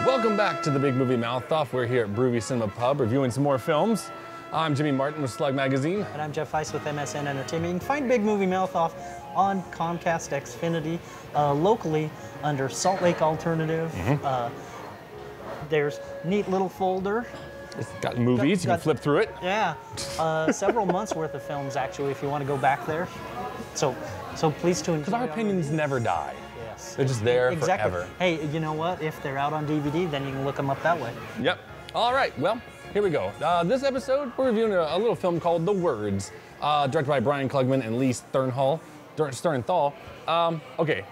Welcome back to the Big Movie Mouth Off. We're here at Broovy Cinema Pub reviewing some more films. I'm Jimmy Martin with Slug Magazine. And I'm Jeff Weiss with MSN Entertainment. You can find Big Movie Mouth Off on Comcast Xfinity, locally under Salt Lake Alternative. There's a neat little folder. It's got movies, you can flip through it. Yeah, several months worth of films actually if you want to go back there. So please tune in. Because our opinions never die. Yes. They're just there Exactly. forever. Hey, you know what? If they're out on DVD, then you can look them up that way. Yep. All right, well, here we go. This episode, we're reviewing a little film called The Words, directed by Brian Klugman and Lee Sternthal. Okay,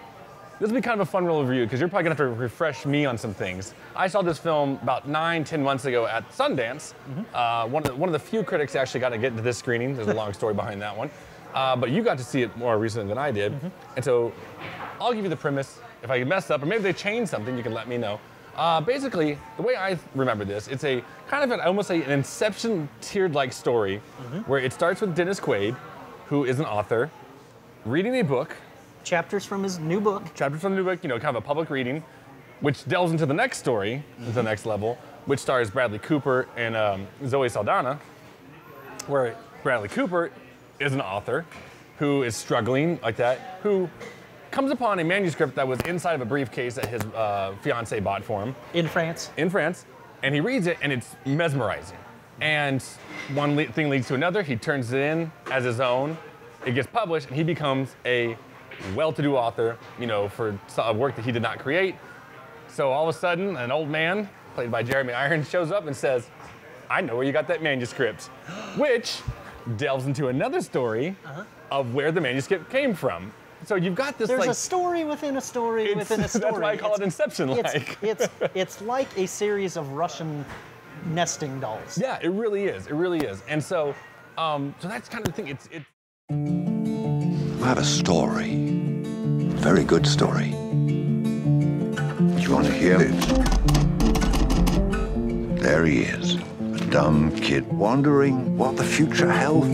this will be kind of a fun little review because you're probably gonna have to refresh me on some things. I saw this film about 9-10 months ago at Sundance. One of the few critics actually got to get into this screening. There's a long story behind that one. But you got to see it more recently than I did. And so I'll give you the premise. If I mess up or maybe they changed something, you can let me know. Basically, the way I remember this, it's a kind of almost an Inception tiered-like story where it starts with Dennis Quaid, who is an author, reading a book. Chapters from his new book. Chapters from the new book, you know, kind of a public reading, which delves into the next story, the next level, which stars Bradley Cooper and Zoe Saldana, where Bradley Cooper is an author who is struggling like that, who comes upon a manuscript that was inside of a briefcase that his fiance bought for him. In France. In France, and he reads it and it's mesmerizing. And one thing leads to another, he turns it in as his own, it gets published, and he becomes a well-to-do author, you know, for work that he did not create. So all of a sudden, an old man, played by Jeremy Irons, shows up and says, I know where you got that manuscript, which delves into another story of where the manuscript came from. So you've got this There's a story within a story within a story. That's why I call it Inception-like. It's like a series of Russian nesting dolls. Yeah, it really is. It really is. And so, so that's kind of the thing. I have a story. Very good story. You want to hear it? There he is, a dumb kid wondering what the future held.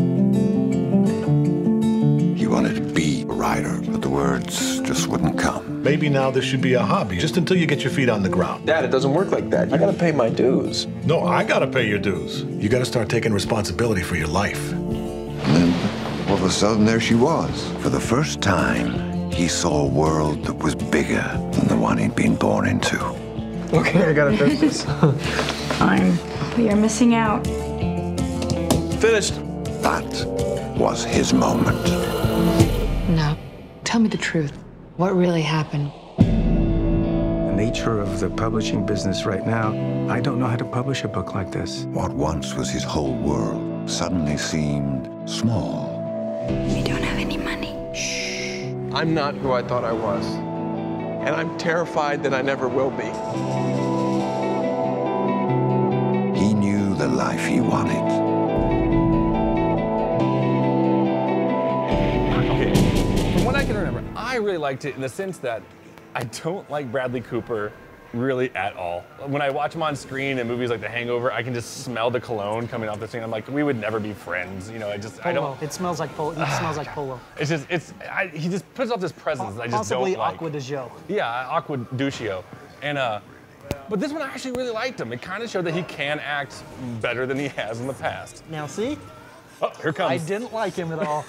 He wanted to be a writer, but the words just wouldn't come. Maybe now this should be a hobby, just until you get your feet on the ground. Dad, it doesn't work like that. I gotta pay my dues. No, I gotta pay your dues. You gotta start taking responsibility for your life. And then, all of a sudden, there she was. For the first time, he saw a world that was bigger than the one he'd been born into. Okay, I gotta finish this. Fine, but you're missing out. Finished. That was his moment. No, tell me the truth. What really happened? The nature of the publishing business right now, I don't know how to publish a book like this. What once was his whole world suddenly seemed small. We don't have any money. I'm not who I thought I was. And I'm terrified that I never will be. He knew the life he wanted. From what I can remember, I really liked it in the sense that I don't like Bradley Cooper really at all. When I watch him on screen in movies like The Hangover, I can just smell the cologne coming off the screen. I'm like, we would never be friends. You know, I don't. It smells like polo. It smells like polo. It's just, he just puts off this presence that I just don't like. Possibly Aqua de Joe. Yeah, Aqua Duccio. And, but this one I actually really liked him. It kind of showed that he can act better than he has in the past. Now see? Oh, here comes. I didn't like him at all.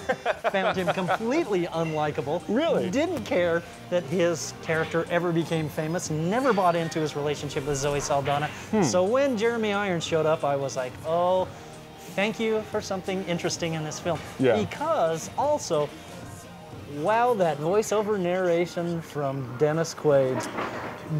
Found him completely unlikable. Really? Didn't care that his character ever became famous. Never bought into his relationship with Zoe Saldana. So when Jeremy Irons showed up, I was like, oh, thank you for something interesting in this film. Yeah. Because also, wow, that voiceover narration from Dennis Quaid.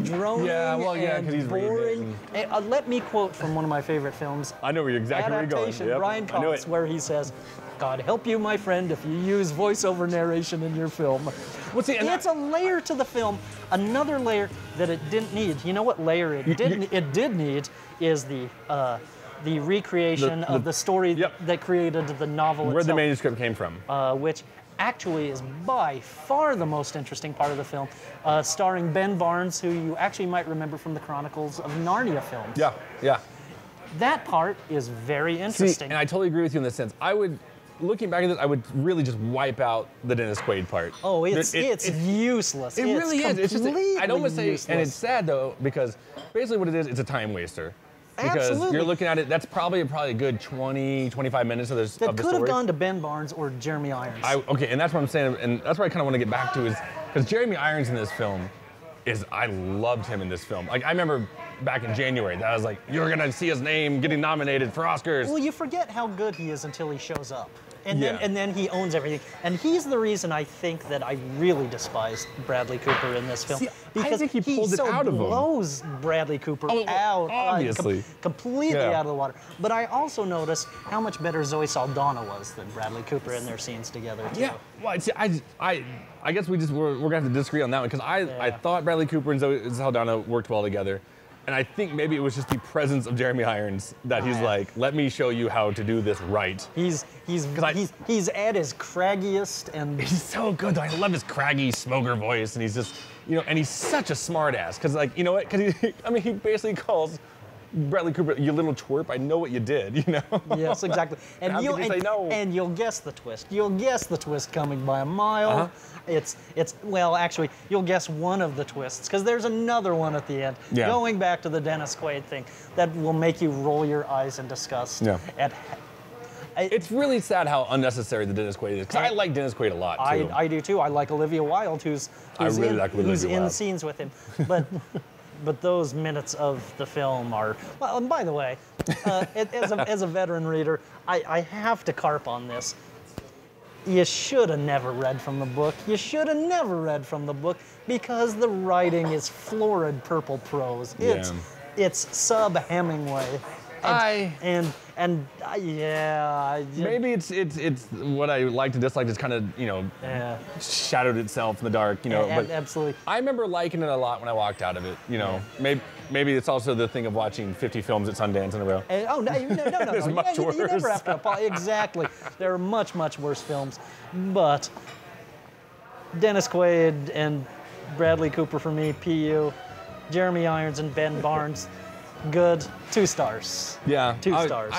Droning and 'cause he's boring. reading Let me quote from one of my favorite films. I know exactly where you're going. Adaptation, Yep, Brian I knew Cox, it. where he says, God help you, my friend, if you use voiceover narration in your film. Well, see, and It's a layer to the film, another layer that it didn't need. You know what layer it did need is the recreation of the story that created the novel Where itself. the manuscript came from. Which actually is by far the most interesting part of the film, starring Ben Barnes, who you actually might remember from the Chronicles of Narnia films. Yeah. That part is very interesting. See, and I totally agree with you in this sense. I would looking back at this, I would really just wipe out the Dennis Quaid part. Oh, it's useless. It really is. It's just, I'd almost say, useless. and it's sad though, because basically what it is, it's a time waster. Because Absolutely. you're looking at it, that's probably a good 20, 25 minutes of this. That of the could have story. gone to Ben Barnes or Jeremy Irons. Okay, and that's what I'm saying, and that's what I kind of want to get back to is, because Jeremy Irons in this film I loved him in this film. Like, I remember back in January that I was like, you're gonna see his name getting nominated for Oscars. Well, you forget how good he is until he shows up. And Yeah. then he owns everything. And he's the reason I think that I really despised Bradley Cooper in this film. See, because I think he pulled it so out of him. blows Bradley Cooper out. Obviously. Completely Yeah. out of the water. But I also noticed how much better Zoe Saldana was than Bradley Cooper in their scenes together, too. Yeah, well, see, I guess we're gonna have to disagree on that one because I thought Bradley Cooper and Zoe Saldana worked well together, and I think maybe it was just the presence of Jeremy Irons that he's like, let me show you how to do this right. He's at his craggiest and He's so good though. I love his craggy smoker voice, and he's just, and he's such a smart ass because like, you know what? Because he basically calls Bradley Cooper, you little twerp, I know what you did, Yes, exactly. And How could you say no? And you'll guess the twist. You'll guess the twist coming by a mile. Well, actually, you'll guess one of the twists because there's another one at the end. Yeah. Going back to the Dennis Quaid thing, that will make you roll your eyes in disgust. Yeah. It's It's really sad how unnecessary the Dennis Quaid is because I like Dennis Quaid a lot too. I do too. I like Olivia Wilde, who's really in, like who's Olivia in Wilde. scenes with him, but. But those minutes of the film are well. And by the way, as a veteran reader, I have to carp on this. You should have never read from the book. You should have never read from the book because the writing is florid purple prose. It's sub Hemingway. Maybe it's what I like to dislike is kind of shadowed itself in the dark, but absolutely. I remember liking it a lot when I walked out of it. Maybe it's also the thing of watching 50 films at Sundance in a row. No. There's much You worse. never have to apologize. Exactly. There are much worse films, but Dennis Quaid and Bradley Cooper for me, PU, Jeremy Irons and Ben Barnes. Good, 2 stars. Yeah, 2 stars.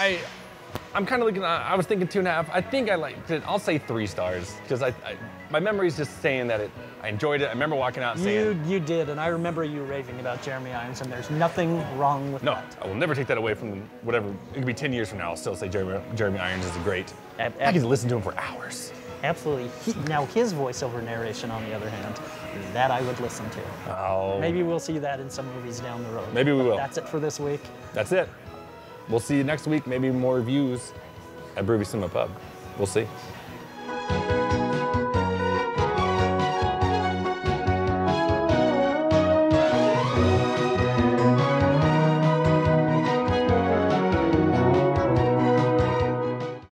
I'm kind of looking. I was thinking 2.5. I think I liked it. I'll say 3 stars because my memory's just saying that I enjoyed it. I remember walking out and saying, You did, and I remember you raving about Jeremy Irons, and there's nothing wrong with no, that. I will never take that away from whatever. It could be 10 years from now. I'll still say Jeremy Irons is great. I could listen to him for hours. Absolutely. Now his voiceover narration, on the other hand, that I would listen to. Oh. Maybe we'll see that in some movies down the road. Maybe we will. That's it for this week. That's it. We'll see you next week. Maybe more reviews at Bruvy Cinema Pub. We'll see.